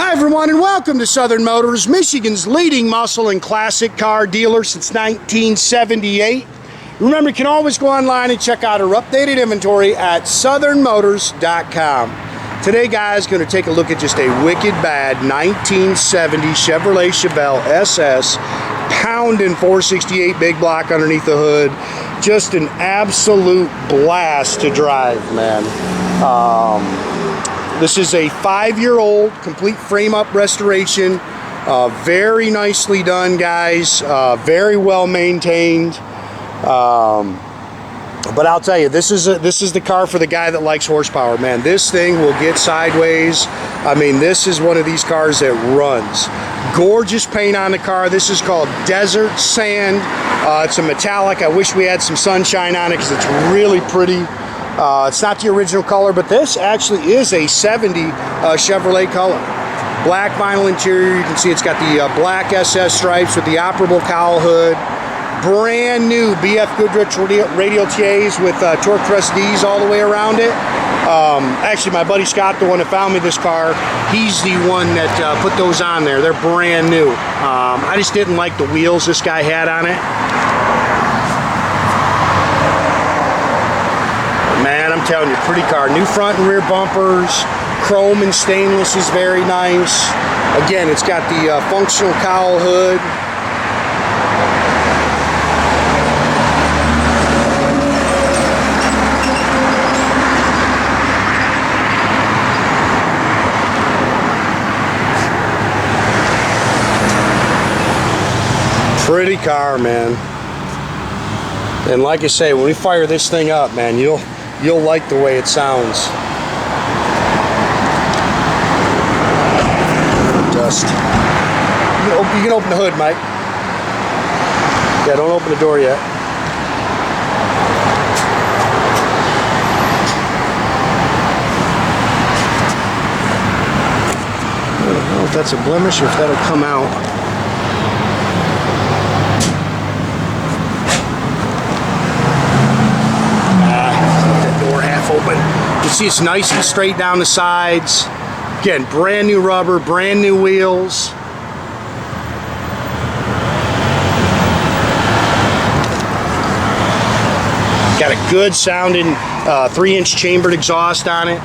Hi everyone, and welcome to Southern Motors, Michigan's leading muscle and classic car dealer since 1978. Remember, you can always go online and check out our updated inventory at southernmotors.com. Today, guys, going to take a look at just a wicked bad 1970 Chevrolet Chevelle SS, pounding 468 big block underneath the hood. Just an absolute blast to drive, man. This is a 5-year-old complete frame-up restoration. Very nicely done, guys. Very well maintained. But I'll tell you, this is the car for the guy that likes horsepower, man. This thing will get sideways. I mean, this is one of these cars that runs. Gorgeous paint on the car. This is called Desert Sand. It's a metallic. I wish we had some sunshine on it because it's really pretty. It's not the original color, but this actually is a 70 Chevrolet color. Black vinyl interior. You can see it's got the black SS stripes with the operable cowl hood. Brand new BF Goodrich Radial TAs with torque thrust Ds all the way around it. Actually, my buddy Scott, the one that found me this car, he's the one that put those on there. They're brand new. I just didn't like the wheels this guy had on it. Man, I'm telling you, pretty car. New front and rear bumpers. Chrome and stainless is very nice. Again, it's got the functional cowl hood. Pretty car, man. And like I say, when we fire this thing up, man, you'll like the way it sounds. Dust. You can open the hood, Mike. Yeah, don't open the door yet. I don't know if that's a blemish or if that'll come out. Open. You see it's nice and straight down the sides. Again, brand new rubber, brand new wheels. Got a good sounding 3-inch chambered exhaust on it.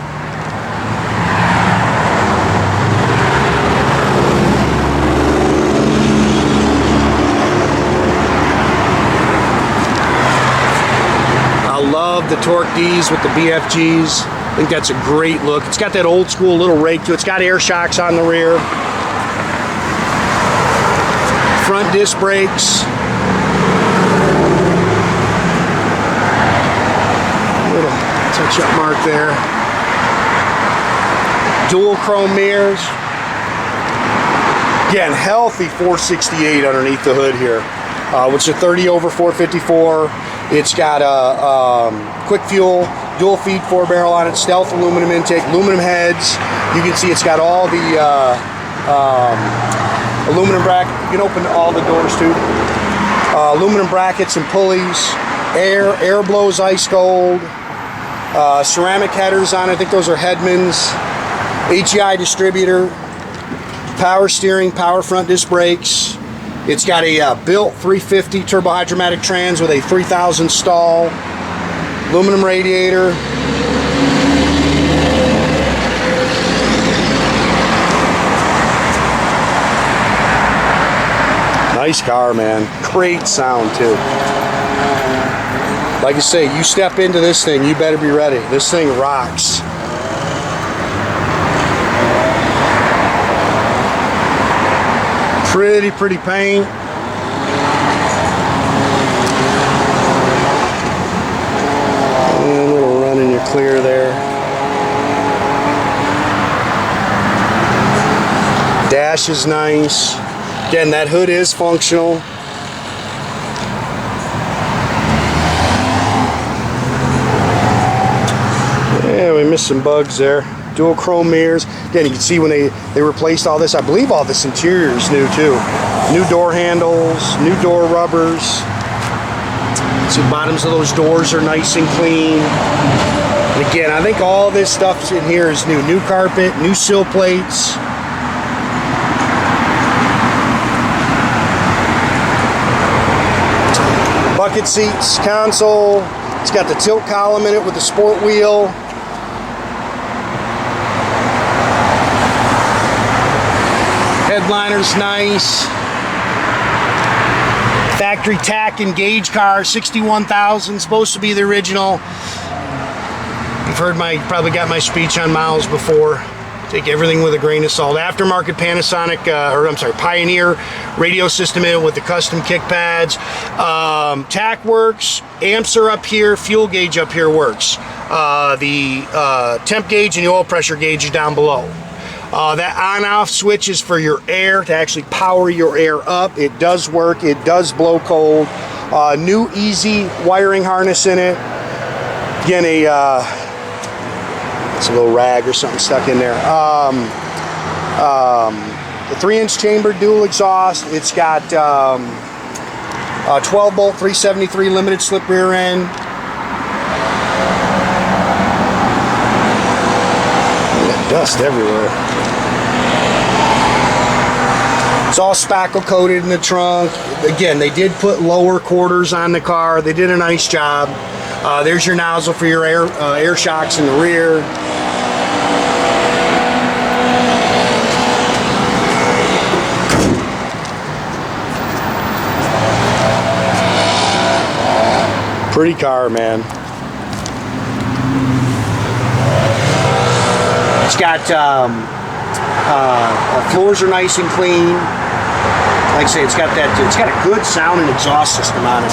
Love the torque Ds with the BFGs. I think that's a great look. It's got that old school little rake to it. It's got air shocks on the rear. Front disc brakes. Little touch-up mark there. Dual chrome mirrors. Again, healthy 468 underneath the hood here. Which is a 30 over 454. It's got a quick fuel, dual feed 4-barrel on it, stealth aluminum intake, aluminum heads. You can see it's got all the aluminum bracket. You can open all the doors too. Aluminum brackets and pulleys. Air blows ice cold. Ceramic headers on it. I think those are Headmans. HEI distributor. Power steering, power front disc brakes. It's got a built 350 turbohydramatic trans with a 3000 stall, aluminum radiator. Nice car, man. Great sound too. Like I say, you step into this thing, you better be ready. This thing rocks. Pretty paint. And a little run in your clear there. Dash is nice. Again, that hood is functional. Yeah, we missed some bugs there. Dual chrome mirrors. Again, you can see when they replaced all this, I believe all this interior is new too. New door handles, new door rubbers. See, bottoms of those doors are nice and clean. And again, I think all this stuff in here is new. New carpet, new sill plates. Bucket seats, console. It's got the tilt column in it with the sport wheel. Headliner's nice. Factory tach and gauge car, 61,000, supposed to be the original. You've heard probably got my speech on miles before. Take everything with a grain of salt. Aftermarket Panasonic, Pioneer radio system in it with the custom kick pads. Tach works, amps are up here, fuel gauge up here works. The temp gauge and the oil pressure gauge is down below. That on-off switch is for your air, to actually power your air up. It does work, it does blow cold. New easy wiring harness in it. Again, it's a little rag or something stuck in there. The 3-inch chambered dual exhaust. It's got 12 bolt 373 limited slip rear end. Dust everywhere. It's all spackle coated in the trunk. Again, they did put lower quarters on the car. They did a nice job. There's your nozzle for your air shocks in the rear. Pretty car, man. It's got floors are nice and clean. Like I say, it's got a good sound and exhaust system on it.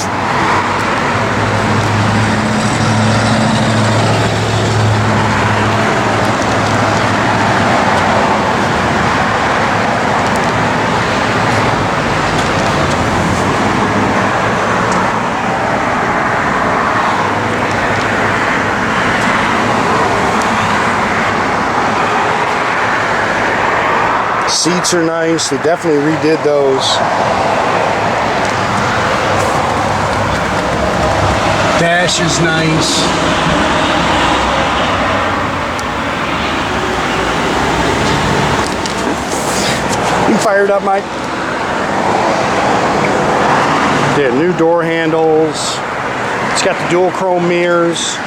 Seats are nice. They definitely redid those. Dash is nice. You fired up, Mike? Yeah, new door handles. It's got the dual chrome mirrors.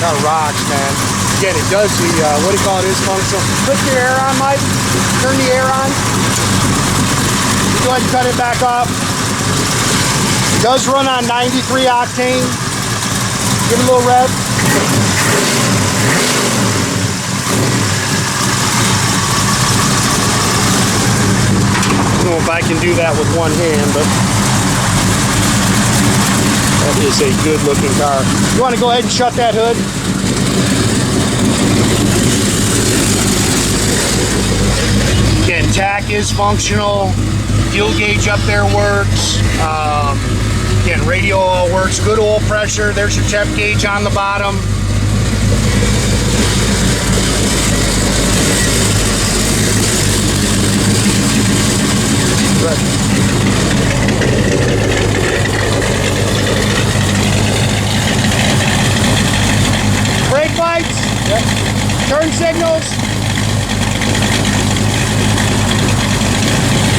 That rocks, man. Again, it does the, what do you call it, is functional. Put your air on, Mike. Turn the air on. Go ahead and cut it back off. It does run on 93 octane. Give it a little rev. I don't know if I can do that with one hand, but that is a good looking car. You want to go ahead and shut that hood? Again, tach is functional. Fuel gauge up there works. Again, radio oil works. Good oil pressure. There's your temp gauge on the bottom. Right. Brake lights, yep. Turn signals,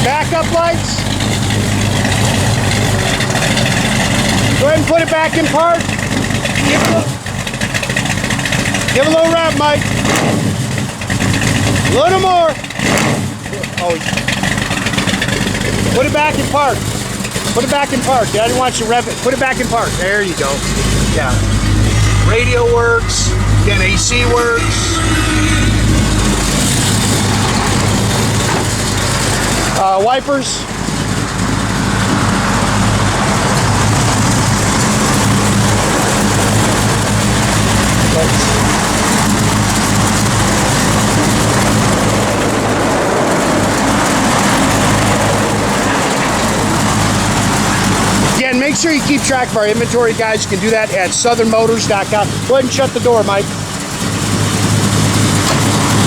backup lights. Go ahead and put it back in park. Give a little rev, Mike. A little more. Oh, put it back in park. Put it back in park. I didn't want you to rev it. Put it back in park. There you go. Yeah. Radio works, again AC works. Wipers. Again, make sure you keep track of our inventory, guys. You can do that at southernmotors.com. Go ahead and shut the door, Mike.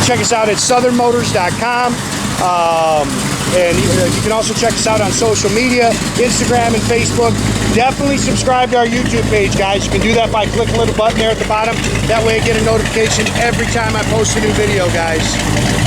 Check us out at southernmotors.com. And you can also check us out on social media, Instagram and Facebook. Definitely subscribe to our YouTube page, guys. You can do that by clicking a little button there at the bottom. That way I get a notification every time I post a new video, guys.